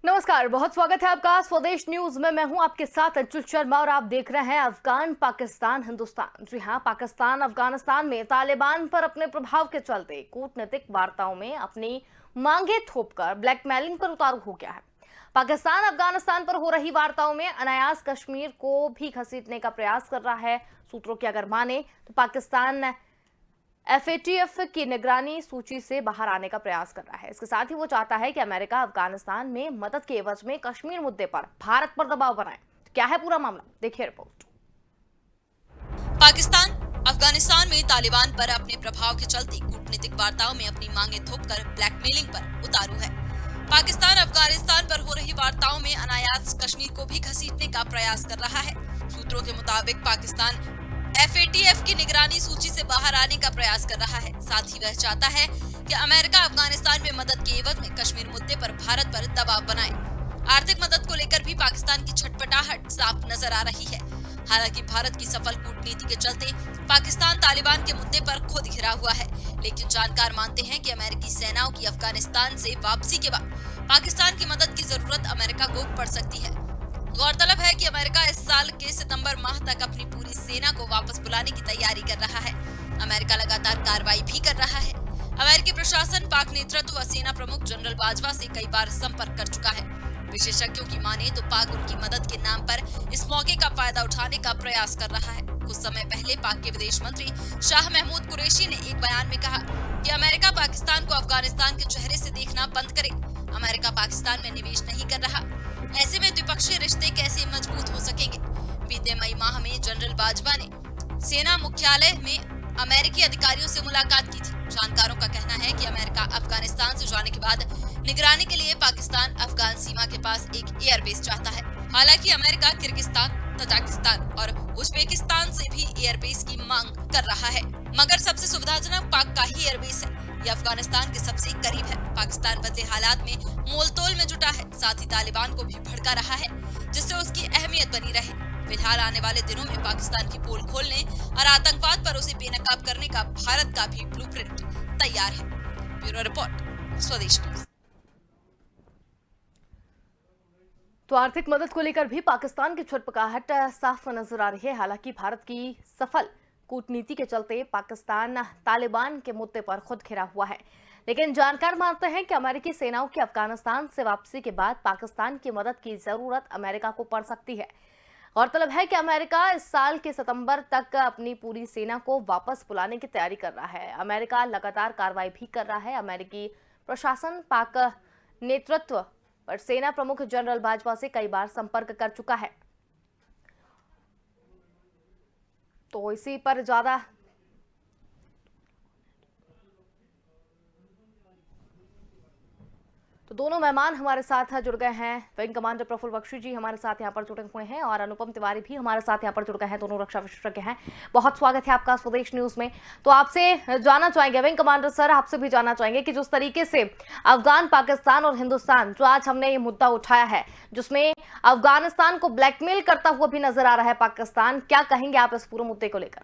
नमस्कार, बहुत स्वागत है आपका स्वदेश न्यूज में। मैं हूं आपके साथ अंचुल शर्मा और आप देख रहे हैं अफगान पाकिस्तान हिंदुस्तान। जी हां, पाकिस्तान अफगानिस्तान में तालिबान पर अपने प्रभाव के चलते कूटनीतिक वार्ताओं में अपनी मांगे थोपकर ब्लैकमेलिंग पर उतारू हो गया है। पाकिस्तान अफगानिस्तान पर हो रही वार्ताओं में अनायास कश्मीर को भी घसीटने का प्रयास कर रहा है। सूत्रों की अगर माने तो पाकिस्तान एफएटीएफ की निगरानी सूची से बाहर आने का प्रयास कर रहा है। इसके साथ ही वो चाहता है कि अमेरिका अफगानिस्तान में मदद के एवज में कश्मीर मुद्दे पर भारत पर दबाव बनाए। तो क्या है पूरा मामला, देखिए रिपोर्ट। पाकिस्तान अफगानिस्तान में तालिबान पर अपने प्रभाव के चलते कूटनीतिक वार्ताओं में अपनी मांगे थोपकर ब्लैकमेलिंग पर उतारू है। पाकिस्तान अफगानिस्तान पर हो रही वार्ताओं में अनायास कश्मीर को भी घसीटने का प्रयास कर रहा है। सूत्रों के मुताबिक पाकिस्तान एफएटीएफ की निगरानी सूची से बाहर आने का प्रयास कर रहा है। साथ ही वह चाहता है कि अमेरिका अफगानिस्तान में मदद के एवज में कश्मीर मुद्दे पर भारत पर दबाव बनाए। आर्थिक मदद को लेकर भी पाकिस्तान की छटपटाहट साफ नजर आ रही है। हालांकि भारत की सफल कूटनीति के चलते पाकिस्तान तालिबान के मुद्दे पर खुद घिरा हुआ है, लेकिन जानकार मानते हैं कि अमेरिकी सेनाओं की अफगानिस्तान से वापसी के बाद पाकिस्तान की मदद की जरूरत अमेरिका को पड़ सकती है। गौरतलब है कि अमेरिका इस साल के सितंबर माह तक अपनी पूरी सेना को वापस बुलाने की तैयारी कर रहा है। अमेरिका लगातार कार्रवाई भी कर रहा है। अमेरिकी प्रशासन पाक नेतृत्व व सेना प्रमुख जनरल बाजवा से कई बार संपर्क कर चुका है। विशेषज्ञों की माने तो पाक उनकी मदद के नाम पर इस मौके का फायदा उठाने का प्रयास कर रहा है। कुछ समय पहले पाक के विदेश मंत्री शाह महमूद कुरैशी ने एक बयान में कहा कि अमेरिका पाकिस्तान को अफगानिस्तान के चेहरे से देखना बंद करे। अमेरिका पाकिस्तान में निवेश नहीं कर रहा, ऐसे में द्विपक्षीय रिश्ते कैसे मजबूत हो सकेंगे। बीते मई माह में जनरल बाजवा ने सेना मुख्यालय में अमेरिकी अधिकारियों से मुलाकात की थी। जानकारों का कहना है कि अमेरिका अफगानिस्तान से जाने के बाद निगरानी के लिए पाकिस्तान अफगान सीमा के पास एक एयरबेस चाहता है। हालांकि अमेरिका किर्गिस्तान, तजाकिस्तान और उज्बेकिस्तान से भी एयरबेस की मांग कर रहा है, मगर सबसे सुविधाजनक पाक का ही एयरबेस है। यह अफगानिस्तान के सबसे करीब है। पाकिस्तान बदले हालात में मोलतोल में जुटा है, साथ ही तालिबान को भी भड़का रहा है, जिससे उसकी अहमियत बनी रहे। फिलहाल आने वाले दिनों में पाकिस्तान की पोल खोलने और आतंकवाद पर उसे बेनकाब करने का भारत का भी ब्लूप्रिंट तैयार है। ब्यूरो रिपोर्ट, स्वदेश न्यूज। तो आर्थिक मदद को लेकर भी पाकिस्तान की छटपटाहट साफ नजर आ रही है। हालांकि भारत की सफल कूटनीति के चलते पाकिस्तान तालिबान के मुद्दे पर खुद घिरा हुआ है, लेकिन जानकार मानते हैं कि अमेरिकी सेनाओं की अफगानिस्तान से वापसी के बाद पाकिस्तान की मदद की जरूरत अमेरिका को पड़ सकती है। गौरतलब है कि अमेरिका इस साल के सितंबर तक अपनी पूरी सेना को वापस बुलाने की तैयारी कर रहा है। अमेरिका लगातार कार्रवाई भी कर रहा है। अमेरिकी प्रशासन पाक नेतृत्व पर सेना प्रमुख जनरल बाजवा से कई बार संपर्क कर चुका है। तो इसी पर ज्यादा तो दोनों मेहमान हमारे साथ जुड़ गए हैं। विंग कमांडर प्रफुल्ल बख्शी जी हमारे साथ यहाँ पर जुड़े हुए हैं और अनुपम तिवारी भी हमारे साथ यहाँ पर जुड़ गए हैं। दोनों रक्षा विशेषज्ञ हैं। बहुत स्वागत है आपका स्वदेश न्यूज में। तो आपसे जानना चाहेंगे विंग कमांडर सर, आपसे भी जानना चाहेंगे कि जिस तरीके से अफगान, पाकिस्तान और हिंदुस्तान जो आज हमने ये मुद्दा उठाया है, जिसमें अफगानिस्तान को ब्लैकमेल करता हुआ भी नजर आ रहा है पाकिस्तान, क्या कहेंगे आप इस पूरे मुद्दे को लेकर?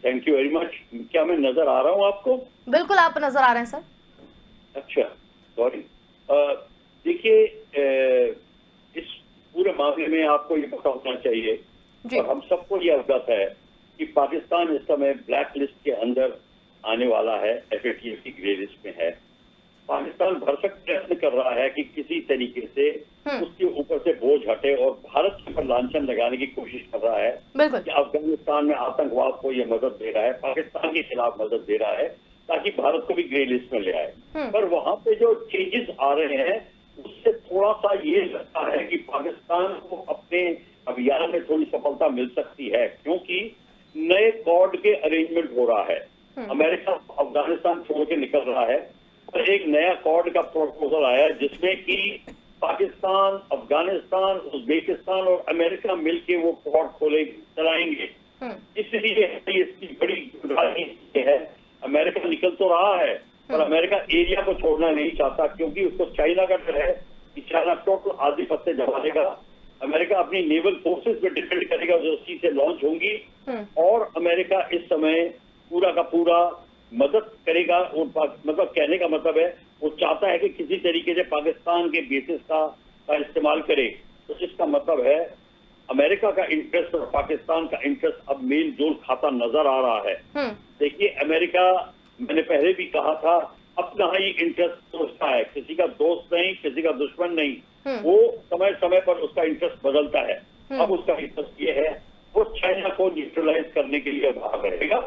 Thank you very much. क्या मैं नजर आ रहा हूँ आपको? बिल्कुल आप नजर आ रहे हैं सर। अच्छा, सॉरी। देखिए, इस पूरे मामले में आपको ये पता होना चाहिए और हम सबको ये अवगत है कि पाकिस्तान इस समय ब्लैक लिस्ट के अंदर आने वाला है, एफएटीएफ की ग्रे लिस्ट में है। पाकिस्तान भरसक प्रयत्न कर रहा है कि किसी तरीके से उसके ऊपर से बोझ हटे और भारत के ऊपर लांछन लगाने की कोशिश कर रहा है कि अफगानिस्तान में आतंकवाद को ये मदद दे रहा है, पाकिस्तान के खिलाफ मदद दे रहा है ताकि भारत को भी ग्रे लिस्ट में ले आए। पर वहां पे जो चेंजेस आ रहे हैं उससे थोड़ा सा ये लगता है कि पाकिस्तान को अपने अभियान में थोड़ी सफलता मिल सकती है, क्योंकि नए कॉर्ड के अरेंजमेंट हो रहा है। अमेरिका अफगानिस्तान छोड़ के निकल रहा है और एक नया कॉर्ड का प्रपोजल आया जिसमें कि पाकिस्तान, अफगानिस्तान, उज्बेकिस्तान और अमेरिका मिलके वो कॉर्ड खोले चलाएंगे। इसलिए इसकी बड़ी राजनीति है। अमेरिका निकल तो रहा है पर अमेरिका एरिया को छोड़ना नहीं चाहता, क्योंकि उसको चाइना का डर है कि चाइना टोटल आधिपत्य जमा देगा। अमेरिका अपनी नेवल फोर्सेस पे डिपेंड करेगा जो सी से लॉन्च होंगी और अमेरिका इस समय पूरा का पूरा मदद करेगा। मतलब कहने का मतलब है वो चाहता है कि किसी तरीके से पाकिस्तान के बेसिस का इस्तेमाल करे, तो इसका मतलब है अमेरिका का इंटरेस्ट और पाकिस्तान का इंटरेस्ट अब मेल जोल खाता नजर आ रहा है। देखिए, अमेरिका, मैंने पहले भी कहा था, अपना ही इंटरेस्ट सोचता है, किसी का दोस्त नहीं, किसी का दुश्मन नहीं। वो समय समय पर उसका इंटरेस्ट बदलता है। अब उसका इंटरेस्ट ये है, वो चाइना को न्यूट्रलाइज करने के लिए भाग रहेगा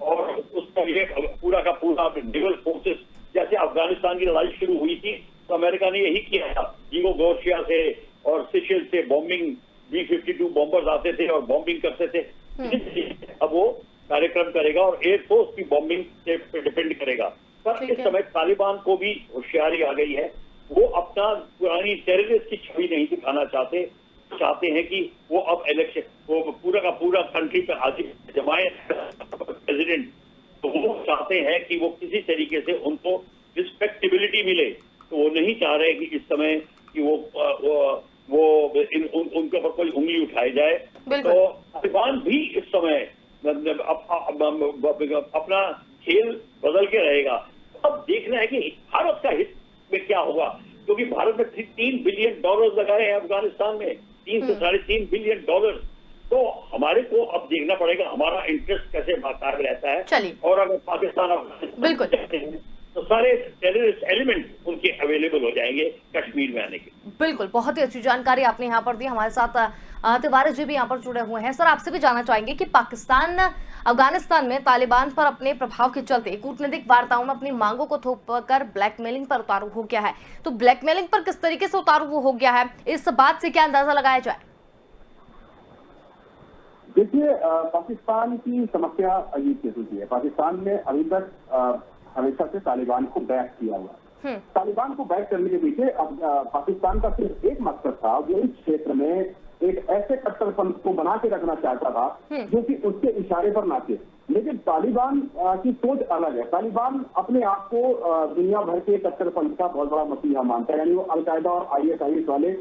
और उसका ये पूरा का पूरा नेवल फोर्सेस, जैसे अफगानिस्तान की लड़ाई शुरू हुई थी तो अमेरिका ने यही किया था, जिनको गोशिया से और सिशेल से बॉम्बिंग B-52 बॉम्बर्स आते थे और बॉम्बिंग करते थे। अब वो कार्यक्रम करेगा और एयरफोर्स की बॉम्बिंग पे डिपेंड करेगा। पर इस समय तालिबान को भी होशियारी आ गई है, वो अपना पुरानी टेररिस्ट की छवि नहीं दिखाना चाहते हैं कि वो अब इलेक्शन, वो पूरा का पूरा कंट्री पे हाजिर जमाए प्रेसिडेंट, तो वो चाहते हैं कि वो किसी तरीके से उनको रिस्पेक्टेबिलिटी मिले। तो वो नहीं चाह रहे कि इस समय कि उनके ऊपर कोई उंगली उठाई जाए। तो तालिबान भी इस समय अपना खेल बदल के रहेगा। अब देखना है कि भारत का हित में क्या होगा, क्योंकि भारत ने $3 बिलियन लगाए हैं अफगानिस्तान में, 3 से $3.5 बिलियन। तो हमारे को अब देखना पड़ेगा हमारा इंटरेस्ट कैसे बरकरार रहता है। और अगर पाकिस्तान अफगानिस्तान तो सारे टेररिस्ट एलिमेंट उनके अवेलेबल हो जाएंगे कश्मीर में आने के। बिल्कुल, बहुत ही अच्छी जानकारी आपने यहाँ पर दी। हमारे साथ तिवारी जी भी यहाँ पर जुड़े हुए हैं। सर, आपसे भी जानना चाहेंगे कि पाकिस्तान अफगानिस्तान में तालिबान पर अपने प्रभाव के चलते कूटनीतिक वार्ताओं में अपनी मांगों को थोपकर ब्लैकमेलिंग पर उतारू हो गया है। तो ब्लैकमेलिंग पर किस तरीके से उतारू हो गया है, इस बात से क्या अंदाजा लगाया जाए? देखिए, पाकिस्तान की समस्या अजीब किस्म की है। पाकिस्तान ने अभी तक हमेशा से तालिबान को बैक किया हुआ। तालिबान को बैक करने के पीछे अब पाकिस्तान का सिर्फ एक मकसद था, वो इस क्षेत्र में एक ऐसे कट्टरपंथ को बना के रखना चाहता था जो कि उसके इशारे पर नाचे। लेकिन तालिबान की सोच अलग है। तालिबान अपने आप को दुनिया भर के कट्टरपंथ का बहुत बड़ा मसीहा मानता है, यानी वो अलकायदा और ISIS वाले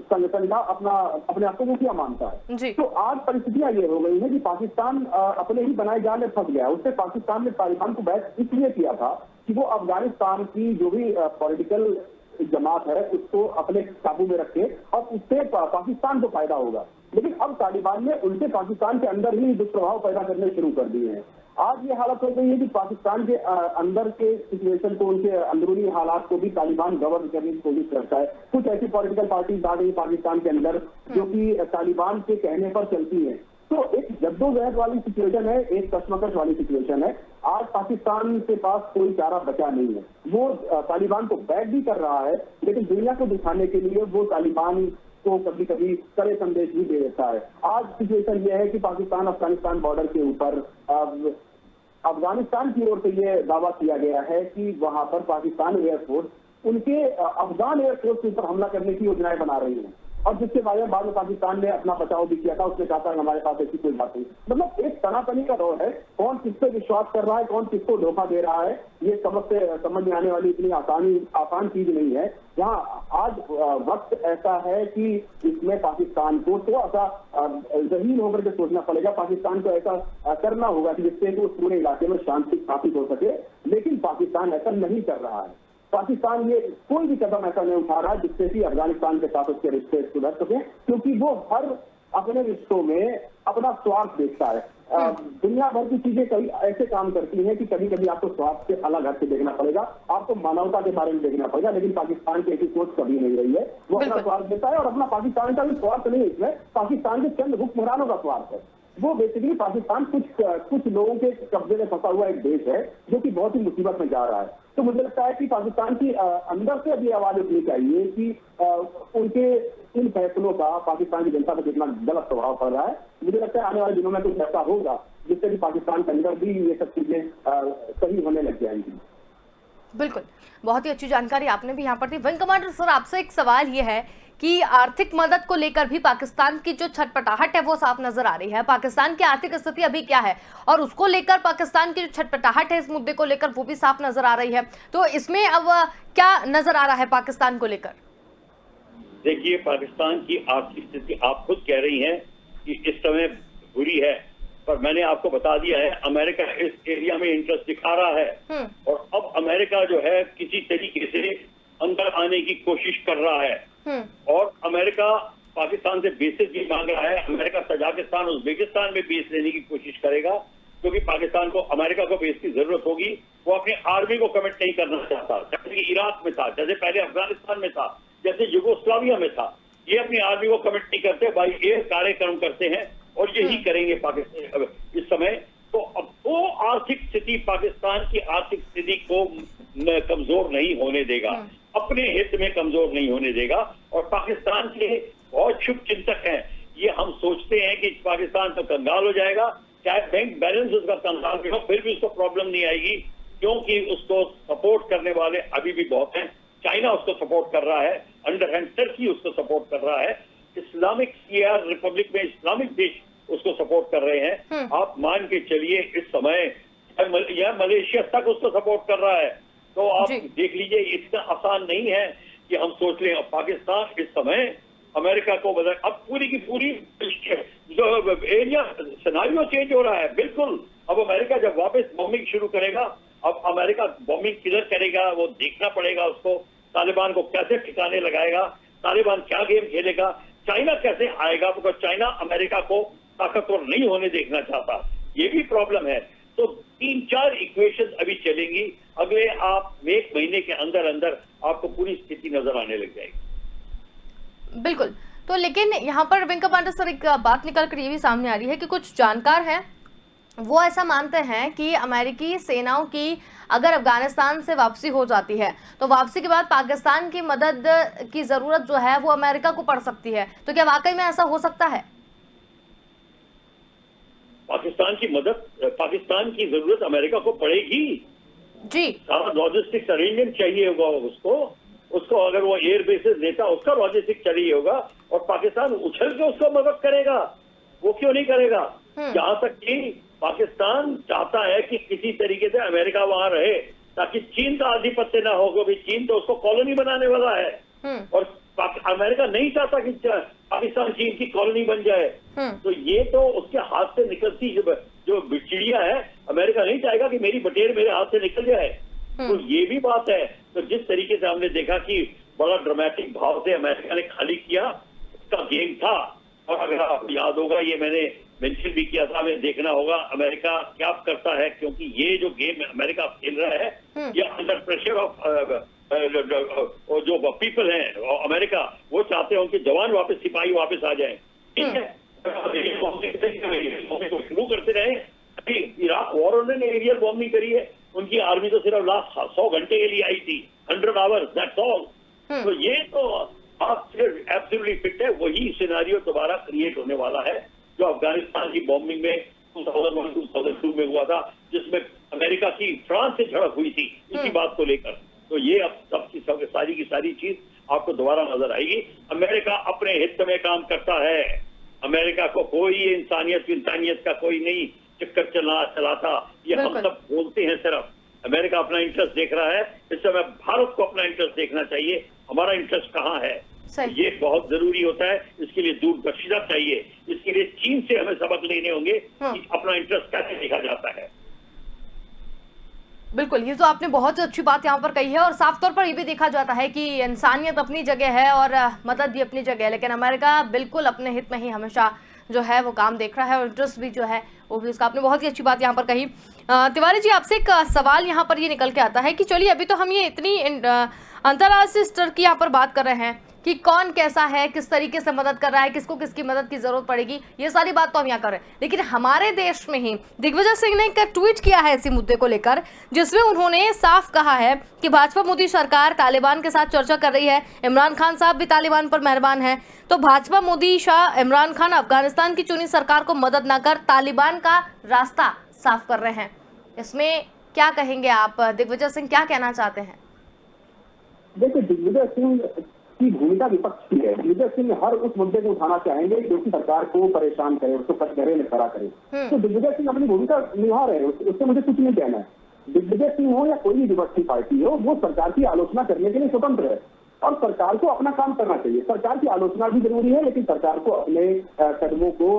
संगठन का अपने आप को मुखिया मानता है। तो आज परिस्थितियां ये हो गई है कि पाकिस्तान अपने ही बनाए जाल में फंस गया। उससे पाकिस्तान ने तालिबान को बैक इसलिए किया था कि वो अफगानिस्तान की जो भी पॉलिटिकल जमात है उसको अपने काबू में रखे और उससे पाकिस्तान को फायदा होगा। लेकिन अब तालिबान ने उनसे पाकिस्तान के अंदर ही दुष्प्रभाव पैदा करने शुरू कर दिए हैं। आज ये हालत हो गई है कि पाकिस्तान के अंदर के सिचुएशन को, उनके अंदरूनी हालात को भी तालिबान गवर्न करने की कोशिश करता है। कुछ ऐसी पॉलिटिकल पार्टीज आ गई पाकिस्तान के अंदर जो कि तालिबान के कहने पर चलती है। तो एक जद्दोजहद वाली सिचुएशन है, एक कश्मकश वाली सिचुएशन है। आज पाकिस्तान के पास कोई चारा बचा नहीं है। वो तालिबान को बैक भी कर रहा है, लेकिन दुनिया को दिखाने के लिए वो तालिबान को कभी कभी कड़े संदेश भी दे देता है। आज सिचुएशन यह है कि पाकिस्तान अफगानिस्तान बॉर्डर के ऊपर अफगानिस्तान की ओर से यह दावा किया गया है कि वहां पर पाकिस्तान एयरफोर्स उनके अफगान एयरफोर्स के ऊपर हमला करने की योजनाएं बना रही है, और जिसके बाद में पाकिस्तान ने अपना बचाव भी किया था। उसने कहा था हमारे पास ऐसी कोई बात नहीं। मतलब एक तनातनी का दौर है, कौन किस पे विश्वास कर रहा है, कौन किसको धोखा दे रहा है, ये समझ में आने वाली इतनी आसान चीज नहीं है। यहाँ आज वक्त ऐसा है कि इसमें पाकिस्तान को थोड़ा सा जहीन होकर के सोचना पड़ेगा। पाकिस्तान को ऐसा करना होगा कि जिससे उस पूरे इलाके में शांति स्थापित हो सके, लेकिन पाकिस्तान ऐसा नहीं कर रहा है। पाकिस्तान ये कोई भी कदम ऐसा नहीं उठा रहा है जिससे कि अफगानिस्तान के साथ उसके रिश्ते सुधर सके, क्योंकि वो हर अपने रिश्तों में अपना स्वार्थ देखता है। दुनिया भर की चीजें कई ऐसे काम करती हैं कि कभी कभी आपको स्वार्थ से अलग हट के देखना पड़ेगा, आपको मानवता के बारे में देखना पड़ेगा। लेकिन पाकिस्तान की ऐसी सोच कभी नहीं रही है। वो अपना स्वार्थ देता है, और अपना पाकिस्तान का भी स्वार्थ नहीं, इसमें पाकिस्तान के चंद हुक्मरानों का स्वार्थ है। वो बेसिकली पाकिस्तान कुछ लोगों के कब्जे में फंसा हुआ एक देश है जो कि बहुत ही मुसीबत में जा रहा है। तो मुझे लगता है कि पाकिस्तान की अंदर से अभी आवाज उठनी चाहिए कि उनके इन फैसलों का पाकिस्तान की जनता पर कितना गलत प्रभाव पड़ रहा है। मुझे लगता है आने वाले दिनों में कुछ ऐसा होगा जिससे कि पाकिस्तान के अंदर भी ये सब चीजें सही होने लग जाएंगी। बिल्कुल, बहुत ही अच्छी जानकारी आपने भी यहाँ पर दी। विंग कमांडर सर, आपसे एक सवाल ये है कि आर्थिक मदद को लेकर भी पाकिस्तान की जो छटपटाहट है वो साफ नजर आ रही है। पाकिस्तान की आर्थिक स्थिति अभी क्या है, और उसको लेकर पाकिस्तान की जो छटपटाहट है इस मुद्दे को लेकर वो भी साफ नजर आ रही है। तो इसमें अब क्या नजर आ रहा है पाकिस्तान को लेकर? देखिए, पाकिस्तान की आर्थिक स्थिति आप खुद कह रही हैं कि इस समय बुरी है, पर मैंने आपको बता दिया है अमेरिका इस एरिया में इंटरेस्ट दिखा रहा है और अब अमेरिका जो है किसी तरीके से अंदर आने की कोशिश कर रहा है और अमेरिका पाकिस्तान से बेसिस भी मांग रहा है। अमेरिका तजाकिस्तान उज़्बेकिस्तान में बेस लेने की कोशिश करेगा क्योंकि पाकिस्तान को अमेरिका को बेस की जरूरत होगी। वो अपनी आर्मी को कमिट नहीं करना चाहता, जैसे कि इराक में था, जैसे पहले अफगानिस्तान में था, जैसे यूगोस्लाविया में था। ये अपनी आर्मी को कमिट नहीं करते, बाई एयर कार्यक्रम करते हैं और यही करेंगे पाकिस्तान इस समय। तो अब वो आर्थिक स्थिति पाकिस्तान की आर्थिक स्थिति को कमजोर नहीं होने देगा, अपने हित में कमजोर नहीं होने देगा। और पाकिस्तान के बहुत शुभ चिंतक हैं, ये हम सोचते हैं कि पाकिस्तान तो कंगाल हो जाएगा, चाहे बैंक बैलेंस उसका कंगाल भी हो फिर भी उसको प्रॉब्लम नहीं आएगी, क्योंकि उसको सपोर्ट करने वाले अभी भी बहुत हैं। चाइना उसको सपोर्ट कर रहा है, अंडर हैंड टर्की उसको सपोर्ट कर रहा है, इस्लामिक सीआर रिपब्लिक में इस्लामिक देश उसको सपोर्ट कर रहे हैं। आप मान के चलिए इस समय यह मलेशिया तक उसको सपोर्ट कर रहा है। तो आप देख लीजिए, इतना आसान नहीं है कि हम सोच लें अब पाकिस्तान इस समय अमेरिका को बदल, अब पूरी की पूरी जो एरिया सिनारियो चेंज हो रहा है बिल्कुल। अब अमेरिका जब वापस बॉम्बिंग शुरू करेगा, अब अमेरिका बॉम्बिंग किधर करेगा वो देखना पड़ेगा उसको। तालिबान को कैसे ठिकाने लगाएगा, तालिबान क्या गेम खेलेगा, चाइना कैसे आएगा, बिकॉज चाइना अमेरिका को ताकतवर नहीं होने देखना चाहता, ये भी प्रॉब्लम है। तो 3-4 इक्वेशन अभी चलेंगी, अगले आप 1 महीने के अंदर अंदर आपको पूरी स्थिति नजर आने लग जाएगी। बिल्कुल। तो लेकिन यहाँ पर वेंकट पांडे सर एक बात निकल कर ये भी सामने आ रही है कि कुछ जानकार हैं वो ऐसा मानते हैं कि अमेरिकी सेनाओं की अगर अफगानिस्तान से वापसी हो जाती है तो वापसी के बाद पाकिस्तान की मदद की जरूरत जो है वो अमेरिका को पड़ सकती है। तो क्या वाकई में ऐसा हो सकता है? पाकिस्तान की मदद, पाकिस्तान की जरूरत अमेरिका को पड़ेगी जी। सारा लॉजिस्टिक्स अरेंजमेंट चाहिए होगा उसको अगर वो एयर बेसिस लेता उसका लॉजिस्टिक चाहिए होगा और पाकिस्तान उछल के उसको मदद करेगा, वो क्यों नहीं करेगा। जहां तक कि पाकिस्तान चाहता है कि किसी तरीके से अमेरिका वहां रहे ताकि चीन का आधिपत्य ना हो, क्योंकि चीन तो उसको कॉलोनी बनाने वाला है और अमेरिका नहीं चाहता कि पाकिस्तान चीन की कॉलोनी बन जाए। तो ये तो उसके हाथ से निकलती जो चिड़िया है, अमेरिका नहीं चाहेगा कि मेरी बटेर मेरे हाथ से निकल जाए। तो ये भी बात है। तो जिस तरीके से हमने देखा कि बड़ा ड्रामेटिक भाव से अमेरिका ने खाली किया, उसका गेम था। और अगर आपको याद होगा, ये मैंने मेंशन भी किया था, हमें देखना होगा अमेरिका क्या करता है, क्योंकि ये जो गेम अमेरिका खेल रहा है ये अंडर प्रेशर ऑफ जो पीपल हैं अमेरिका, वो चाहते हैं उनके जवान वापस, सिपाही वापस आ जाए। ठीक है, शुरू करते रहे। अभी इराक वॉर उन्होंने एरियल बॉम्बिंग करी है, उनकी आर्मी तो सिर्फ लास्ट 100 घंटे के लिए आई थी, 100 आवर्स, दैट्स ऑल। तो ये तो आप सिर्फ एब्सोल्युटली फिट है, वही सिनेरियो दोबारा क्रिएट होने वाला है जो अफगानिस्तान की बॉम्बिंग में 2001-2002 में हुआ था, जिसमें अमेरिका की फ्रांस से झड़प हुई थी इसी बात को लेकर। तो ये अब सब सारी की सारी चीज आपको दोबारा नजर आएगी। अमेरिका अपने हित में काम करता है, अमेरिका को कोई इंसानियत का कोई नहीं चक्कर चलाता। ये हम सब बोलते हैं, सिर्फ अमेरिका अपना इंटरेस्ट देख रहा है। इस समय भारत को अपना इंटरेस्ट देखना चाहिए, हमारा इंटरेस्ट कहाँ है, ये बहुत जरूरी होता है। इसके लिए दूरदर्शिता चाहिए, इसके लिए चीन से हमें सबक लेने होंगे कि अपना इंटरेस्ट कैसे देखा जाता है। बिल्कुल, ये तो आपने बहुत अच्छी बात यहाँ पर कही है और साफ तौर पर ये भी देखा जाता है कि इंसानियत अपनी जगह है और मदद भी अपनी जगह है, लेकिन अमेरिका बिल्कुल अपने हित में ही हमेशा जो है वो काम देख रहा है और इंटरेस्ट भी जो है वो भी उसका। आपने बहुत ही अच्छी बात यहाँ पर कही। तिवारी जी, आपसे एक सवाल यहाँ पर ये निकल के आता है कि चलिए अभी तो हम ये इतनी अंतर्राष्ट्रीय स्तर की यहाँ पर बात कर रहे हैं कि कौन कैसा है, किस तरीके से मदद कर रहा है, किसको किसकी मदद की जरूरत पड़ेगी, ये सारी बात तो हम यहाँ कर रहे हैं। लेकिन हमारे देश में ही दिग्विजय सिंह ने एक ट्वीट किया है इसी मुद्दे को लेकर, जिसमें उन्होंने साफ कहा है कि भाजपा मोदी सरकार तालिबान के साथ चर्चा कर रही है, इमरान खान साहब भी तालिबान पर मेहरबान है। तो भाजपा मोदी शाह इमरान खान अफगानिस्तान की चुनी सरकार को मदद न कर तालिबान का रास्ता साफ कर रहे हैं। इसमें क्या कहेंगे आप? दिग्विजय सिंह क्या कहना चाहते हैं? देखिए, दिग्विजय सिंह की भूमिका विपक्ष की है। दिग्विजय सिंह हर उस मुद्दे को उठाना चाहेंगे जो कि सरकार को परेशान करे, उसको कटघरे में खड़ा करे। तो दिग्विजय सिंह अपनी भूमिका निभा रहे हैं, उससे मुझे कुछ नहीं कहना है। दिग्विजय सिंह हो या कोई भी विपक्षी पार्टी हो, वो सरकार की आलोचना करने के लिए स्वतंत्र है। और सरकार को अपना काम करना चाहिए। सरकार की आलोचना भी जरूरी है, लेकिन सरकार को अपने कदमों को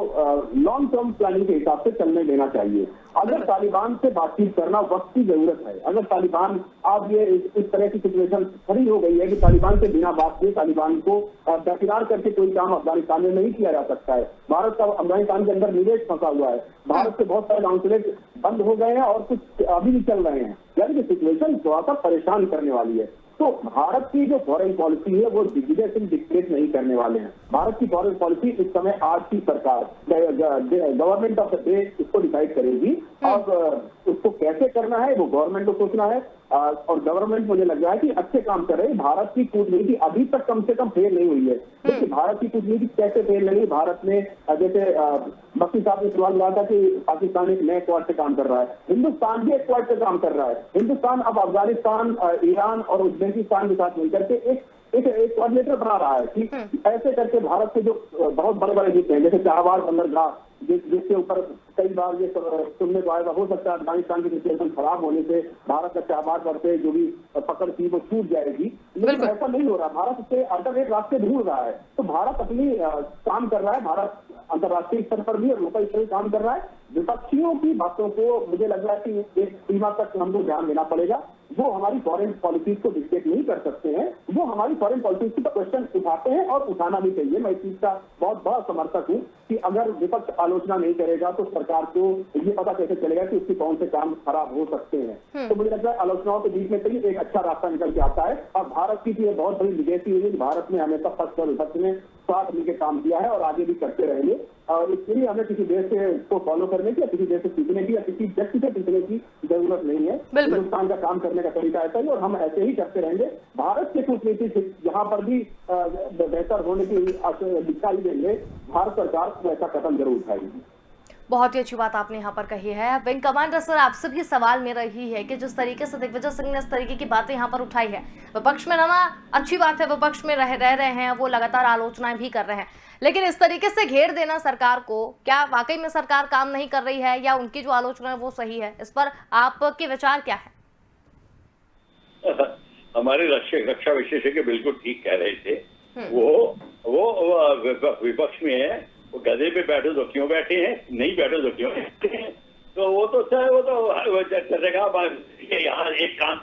लॉन्ग टर्म प्लानिंग के हिसाब से चलने देना चाहिए। अगर तालिबान से बातचीत करना वक्त की जरूरत है, अगर तालिबान अब ये इस तरह की सिचुएशन खड़ी हो गई है कि तालिबान से बिना बात किए तालिबान को दरकिनार करके कोई काम अफगानिस्तान में नहीं किया जा सकता है। भारत का अफगानिस्तान के अंदर निवेश फंसा हुआ है, भारत के बहुत सारे कॉन्सुलेट बंद हो गए हैं और कुछ अभी भी चल रहे हैं, यानी कि सिचुएशन थोड़ा सा परेशान करने वाली है। तो भारत की जो फॉरेन पॉलिसी है वो दिग्विजय सिंह डिक्टेट नहीं करने वाले हैं। भारत की फॉरेन पॉलिसी इस समय आज की सरकार गवर्नमेंट ऑफ द डे इसको डिसाइड करेगी। अब उसको कैसे करना है वो गवर्नमेंट को सोचना है, और गवर्नमेंट मुझे लग रहा है कि अच्छे काम कर रहे हैं। भारत की कूटनीति अभी तक कम से कम फेल नहीं हुई है। देखिए भारत की कूटनीति कैसे फेल नहीं, भारत में जैसे बख्शी साहब ने सवाल किया था कि पाकिस्तान एक नए क्वाड से काम कर रहा है, हिंदुस्तान भी एक क्वाड से काम कर रहा है। हिंदुस्तान अब अफगानिस्तान, ईरान और उज्बेकिस्तान के साथ मिलकर के एक कोऑर्डिनेटर बना रहा है कि ऐसे करके भारत के जो बहुत बड़े बड़े हित हैं, जैसे चाबहार बंदरगाह, जिसके ऊपर कई बार ये सुनने को आएगा, हो सकता है अफगानिस्तान की सिचुएशन खराब होने से भारत का चाबहार पर से जो भी पकड़ थी वो छूट जाएगी, लेकिन ऐसा नहीं हो रहा। भारत से अल्टरनेट रास्ते ढूंढ रहा है। तो भारत अपनी काम कर रहा है, भारत अंतर्राष्ट्रीय स्तर पर भी और लोकल स्तर पर काम कर रहा है। विपक्षियों की बातों को मुझे लग रहा है कि एक सीमा तक हमको ध्यान देना पड़ेगा। वो हमारी फॉरेन पॉलिसीज को डिक्टेट नहीं कर सकते हैं, वो हमारी फॉरेन पॉलिसीज की क्वेश्चन उठाते हैं और उठाना भी चाहिए। मैं इस चीज का बहुत बड़ा समर्थक हूँ कि अगर विपक्ष आलोचना नहीं करेगा तो सरकार को ये पता कैसे चलेगा कि उसके कौन से काम खराब हो सकते हैं। तो मुझे लगता है आलोचनाओं के बीच में कहीं एक अच्छा रास्ता निकल के आता है। और भारत की ये बहुत बड़ी लिगेसी हुई है कि भारत ने हमेशा पक्ष और विपक्ष ने साथ मिलकर काम किया है और आगे भी करते रहेंगे। और इसके लिए हमें किसी देश से को फॉलो करने की या किसी देश से सीखने की या किसी व्यक्ति से सीखने की जरूरत नहीं है। हिंदुस्तान का काम करने का तरीका ऐसा ही और हम ऐसे ही करते रहेंगे। भारत के कूटनीति यहाँ पर भी बेहतर होने की दिखाई देंगे, भारत सरकार को ऐसा कदम जरूर उठाएगी। बहुत ही अच्छी बात आपने यहाँ पर कही है। विंग कमांडर सर, आपसे भी सवाल मेरा यही है कि जिस तरीके से दिग्विजय सिंह ने इस तरीके की बातें यहाँ पर उठाई है, विपक्ष में रहना अच्छी बात है, विपक्ष में रह रहे हैं, वो लगातार आलोचनाएं भी कर रहे हैं, लेकिन इस तरीके से घेर देना सरकार को, क्या वाकई में सरकार काम नहीं कर रही है या उनकी जो आलोचना है वो सही है? इस पर आपके विचार क्या है? हमारे रक्षा विशेषज्ञ बिल्कुल ठीक कह रहे थे। वो विपक्ष में है, वो गधे पे बैठे तो क्यों बैठे हैं, नहीं बैठे तो क्यों बैठे हैं। तो वो तो करेगा यहाँ एक काम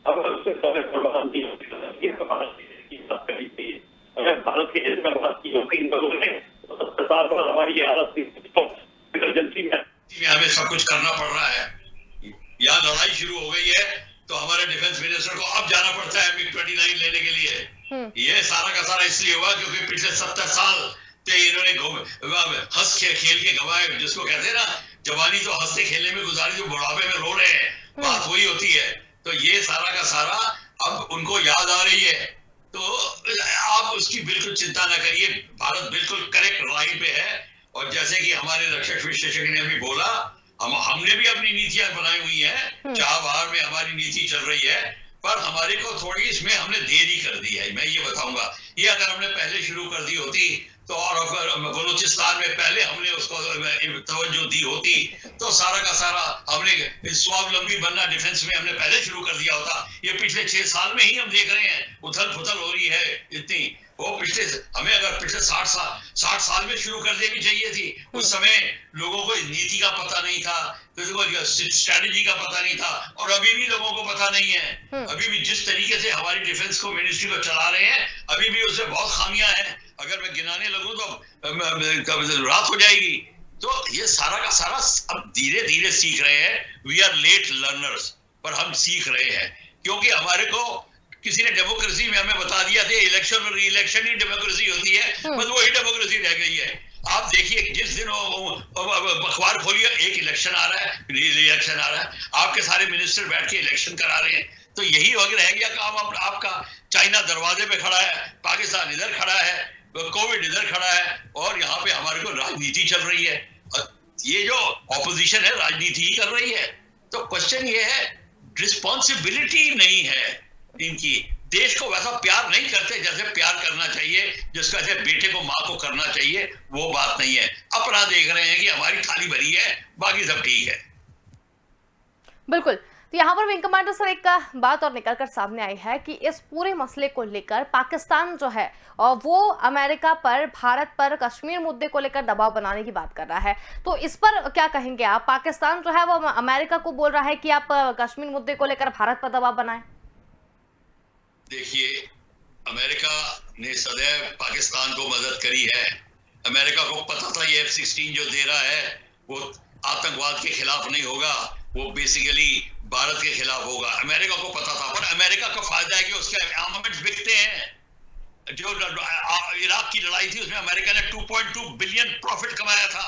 अब उससे समय बर्बाद नहीं होगी। अगर भारत के हित में बात की होगी इन लोगों ने तो सरकार पर हमारी हालत इमरजेंसी में हमें सब कुछ करना पड़ रहा है। यहाँ लड़ाई शुरू हो गई है तो हमारे डिफेंस मिनिस्टर को अब जाना पड़ता है MiG-29 लेने के लिए। ये सारा का सारा इसलिए हुआ क्योंकि पिछले 70 साल से इन्होंने हंस खेल के गवाए, जिसको कहते हैं ना, जवानी तो हंसते खेलने में गुजारी, जो बुढ़ापे में रो रहे हैं, बात वही होती है। तो ये सारा का सारा अब उनको याद आ रही है, तो आप उसकी बिल्कुल चिंता न करिए। भारत बिल्कुल करेक्ट लाइन पे है। और जैसे कि हमारे रक्षा विशेषज्ञ ने भी बोला, हमने भी अपनी नीतियां बनाई हुई है, चाबहार में हमारी नीति चल रही है, पर हमारे को थोड़ी इसमें हमने देरी कर दी है। मैं ये बताऊंगा, ये अगर हमने पहले शुरू कर दी होती तो, और अगर बलूचिस्तान में पहले हमने उसको तवज्जो दी होती तो सारा का सारा हमने स्वावलंबी बनना डिफेंस में हमने पहले शुरू कर दिया होता। ये पिछले 6 साल में ही हम देख रहे हैं उथल पुथल हो रही है इतनी। वो हमें अगर पिछले 60 साल में शुरू कर देनी चाहिए थी। उस समय लोगों को नीति का पता नहीं था, किसी को स्ट्रैटेजी का पता नहीं था, और अभी भी लोगों को पता नहीं है। अभी भी जिस तरीके से हमारी डिफेंस को मिनिस्ट्री को चला रहे हैं, अभी भी उसमें बहुत खामियां हैं। अगर मैं गिनाने लगूं तो रात हो जाएगी। तो ये सारा का सारा अब धीरे धीरे सीख रहे हैं। वी आर लेट लर्नर्स, पर हम सीख रहे हैं क्योंकि हमारे को किसी ने डेमोक्रेसी में हमें बता दिया था इलेक्शन और री-इलेक्शन ही डेमोक्रेसी होती है, बस वही डेमोक्रेसी रह गई है। आप देखिए जिस दिन अखबार खोलिए एक इलेक्शन आ रहा है, री-इलेक्शन आ रहा है, आपके सारे मिनिस्टर बैठ के इलेक्शन करा रहे हैं। तो यही रह गया काम आपका। चाइना दरवाजे पे खड़ा है, पाकिस्तान इधर खड़ा है, कोविड इधर खड़ा है, और यहाँ पे हमारे को राजनीति चल रही है। ये जो ऑपोजिशन है राजनीति ही कर रही है। तो क्वेश्चन ये है, रिस्पॉन्सिबिलिटी नहीं है इनकी। देश को वैसा प्यार नहीं करते जैसे प्यार करना चाहिए, जिसका जैसे बेटे को माँ को करना चाहिए, वो बात नहीं है। अपना देख रहे हैं कि हमारी थाली भरी है, बाकी सब ठीक है। बिल्कुल तो यहाँ पर विंग कमांडर सर एक बात और निकलकर सामने आई है कि इस पूरे मसले को लेकर पाकिस्तान जो है और वो अमेरिका पर, भारत पर कश्मीर मुद्दे को लेकर दबाव बनाने की बात कर रहा है। तो इस पर क्या कहेंगे आप? पाकिस्तान जो है वो अमेरिका को बोल रहा है कि आप कश्मीर मुद्दे को लेकर भारत पर दबाव बनाएं। देखिए, अमेरिका ने सदैव पाकिस्तान को मदद करी है। अमेरिका को पता था ये F-16 जो दे रहा है वो आतंकवाद के खिलाफ नहीं होगा, वो बेसिकली भारत के खिलाफ होगा। अमेरिका को पता था, पर अमेरिका का फायदा है कि उसके आर्मामेंट्स बिकते हैं। जो इराक की लड़ाई थी उसमें अमेरिका ने 2.2 बिलियन प्रॉफिट कमाया था।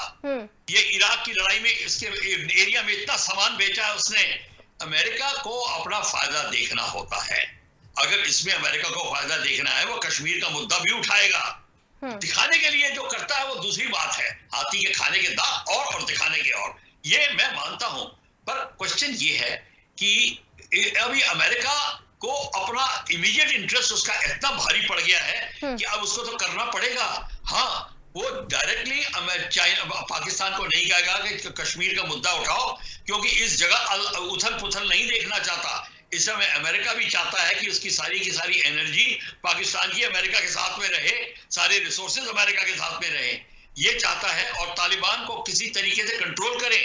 ये इराक की लड़ाई में इसके एरिया में इतना सामान बेचा है उसने। अमेरिका को अपना फायदा देखना होता है। अगर इसमें अमेरिका को फायदा देखना है वो कश्मीर का मुद्दा भी उठाएगा। दिखाने के लिए जो करता है वो दूसरी बात है, हाथी के खाने के दांत और दिखाने के और, ये मैं मानता हूं। पर क्वेश्चन ये है कि अभी अमेरिका को अपना इमीडिएट इंटरेस्ट उसका इतना भारी पड़ गया है कि अब उसको तो करना पड़ेगा। हाँ, वो डायरेक्टली पाकिस्तान को नहीं कहेगा कि कश्मीर का मुद्दा उठाओ, क्योंकि इस जगह उथल पुथल नहीं देखना चाहता। इस समय अमेरिका भी चाहता है कि उसकी सारी की सारी एनर्जी पाकिस्तान की अमेरिका के साथ में रहे, सारे रिसोर्सेज अमेरिका के साथ में रहे, ये चाहता है, और तालिबान को किसी तरीके से कंट्रोल करें।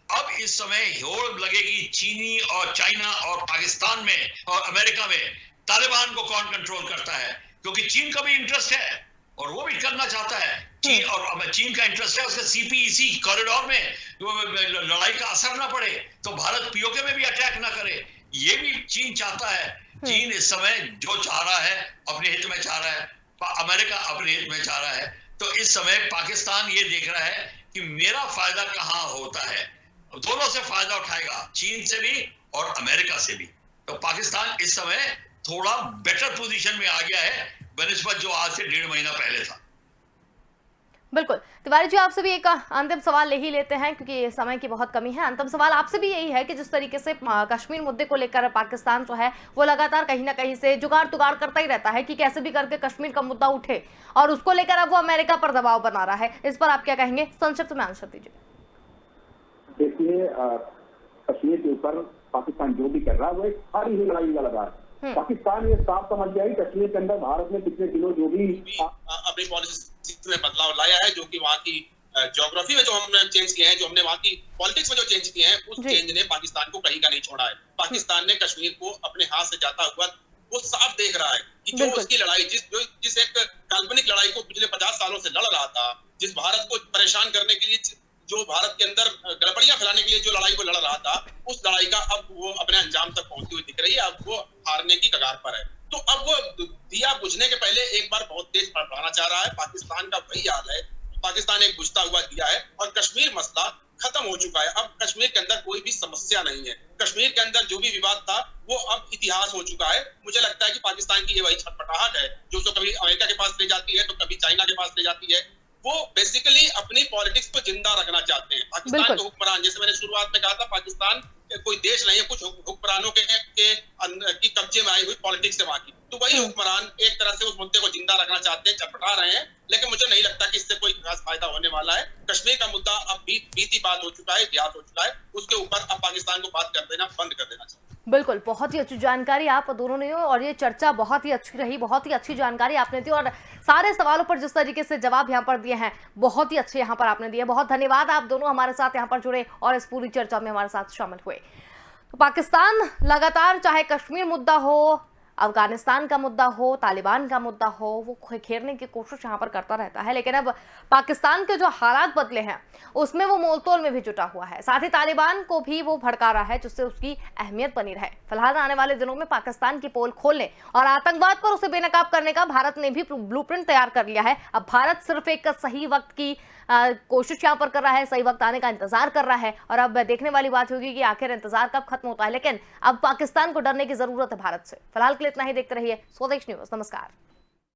अब इस समय होड़ लगेगी चीनी और चाइना और पाकिस्तान में और अमेरिका में, तालिबान को कौन कंट्रोल करता है, क्योंकि चीन का भी इंटरेस्ट है और वो भी करना चाहता है। चीन और चीन का इंटरेस्ट है उसके CPEC कॉरिडोर में लड़ाई का असर ना पड़े, तो भारत POK में भी अटैक ना करे, ये भी चीन चाहता है। चीन इस समय जो चाह रहा है अपने हित में चाह रहा है, अमेरिका अपने हित में चाह रहा है। तो इस समय पाकिस्तान ये देख रहा है कि मेरा फायदा कहाँ होता है, दोनों से फायदा उठाएगा, चीन से भी और अमेरिका से भी। तो पाकिस्तान इस समय थोड़ा बेटर पोजीशन में आ गया है बनिस्बत जो आज से 1.5 महीना पहले था। बिल्कुल। तिवारी जी, आपसे भी एक अंतिम सवाल ले ही लेते हैं क्योंकि समय की बहुत कमी है। अंतिम सवाल आपसे भी यही है कि जिस तरीके से कश्मीर मुद्दे को लेकर पाकिस्तान जो है वो लगातार कहीं ना कहीं से जुगाड़ तुगाड़ करता ही रहता है कि कैसे भी करके कश्मीर का मुद्दा उठे, और उसको लेकर अब वो अमेरिका पर दबाव बना रहा है, इस पर आप क्या कहेंगे? संक्षिप्त में आंसर दीजिए। देखिए, कश्मीर के ऊपर पाकिस्तान जो भी कर रहा है वो एक सारी ही लड़ाई का लगा है। पाकिस्तान ये साफ समझ गया कि कश्मीर के अंदर भारत ने पिछले दिनों जो भी अपनी पॉलिसी में बदलाव लाया है, जो कि वहाँ की ज्योग्राफी में जो हमने चेंज किए हैं, जो हमने वहाँ की पॉलिटिक्स में जो चेंज किए हैं, उस चेंज ने पाकिस्तान को कहीं का नहीं छोड़ा है। पाकिस्तान ने कश्मीर को अपने हाथ से जाता हुआ वो साफ देख रहा है कि जो उसकी लड़ाई जिस एक काल्पनिक लड़ाई को पिछले 50 सालों से लड़ रहा था, जिस भारत को परेशान करने के लिए, जो भारत के अंदर गड़बड़ियां फैलाने के लिए जो लड़ाई को लड़ रहा था, उस लड़ाई का अब वो अपने अंजाम तक पहुंचती हुई दिख रही है। अब वो हारने की कगार पर है। तो अब वो दिया बुझने के पहले एक बार बहुत तेज बढ़ाना चाह रहा है। पाकिस्तान का वही हाल है। पाकिस्तान एक बुझता हुआ दिया है और कश्मीर मसला खत्म हो चुका है। अब कश्मीर के अंदर कोई भी समस्या नहीं है। कश्मीर के अंदर जो भी विवाद था वो अब इतिहास हो चुका है। मुझे लगता है कि पाकिस्तान की ये वही छटपटाहट है जो उसको कभी अमेरिका के पास ले जाती है तो कभी चाइना के पास ले जाती है। वो बेसिकली अपनी पॉलिटिक्स को जिंदा रखना चाहते हैं। पाकिस्तान के हुक्मरान, जैसे मैंने शुरुआत में कहा था, पाकिस्तान कोई देश नहीं है, कुछ हुक्मरानों की कब्जे में आई हुई पॉलिटिक्स है वहां की। तो वही हुक्मरान एक तरह से उस मुद्दे को जिंदा रखना चाहते हैं, चटपटा रहे हैं, लेकिन मुझे नहीं लगता कि इससे कोई खास फायदा होने वाला है। कश्मीर का मुद्दा अब बीती बात हो चुका है, इतिहास हो चुका है। उसके ऊपर अब पाकिस्तान को बात कर देना बंद कर देना चाहिए। बिल्कुल, बहुत ही अच्छी जानकारी आप दोनों ने, और ये चर्चा बहुत ही अच्छी रही, बहुत ही अच्छी जानकारी आपने दी, और सारे सवालों पर जिस तरीके से जवाब यहाँ पर दिए हैं बहुत ही अच्छे यहाँ पर आपने दिए। बहुत धन्यवाद, आप दोनों हमारे साथ यहाँ पर जुड़े और इस पूरी चर्चा में हमारे साथ शामिल हुए। तो पाकिस्तान लगातार, चाहे कश्मीर मुद्दा हो, अफगानिस्तान का मुद्दा हो, तालिबान का मुद्दा हो, वो घेरने की कोशिश यहाँ पर करता रहता है, लेकिन अब पाकिस्तान के जो हालात बदले हैं उसमें वो मोलतोल में भी जुटा हुआ है। साथ ही तालिबान को भी वो भड़का रहा है जिससे उसकी अहमियत बनी रहे। फिलहाल आने वाले दिनों में पाकिस्तान की पोल खोलने और आतंकवाद पर उसे बेनकाब करने का भारत ने भी ब्लूप्रिंट तैयार कर लिया है। अब भारत सिर्फ एक सही वक्त की कोशिश यहाँ पर कर रहा है, सही वक्त आने का इंतजार कर रहा है, और अब देखने वाली बात होगी कि आखिर इंतजार कब खत्म होता है। लेकिन अब पाकिस्तान को डरने की जरूरत है भारत से। फिलहाल के लिए इतना ही। देखते रहिए स्वदेश न्यूज। नमस्कार।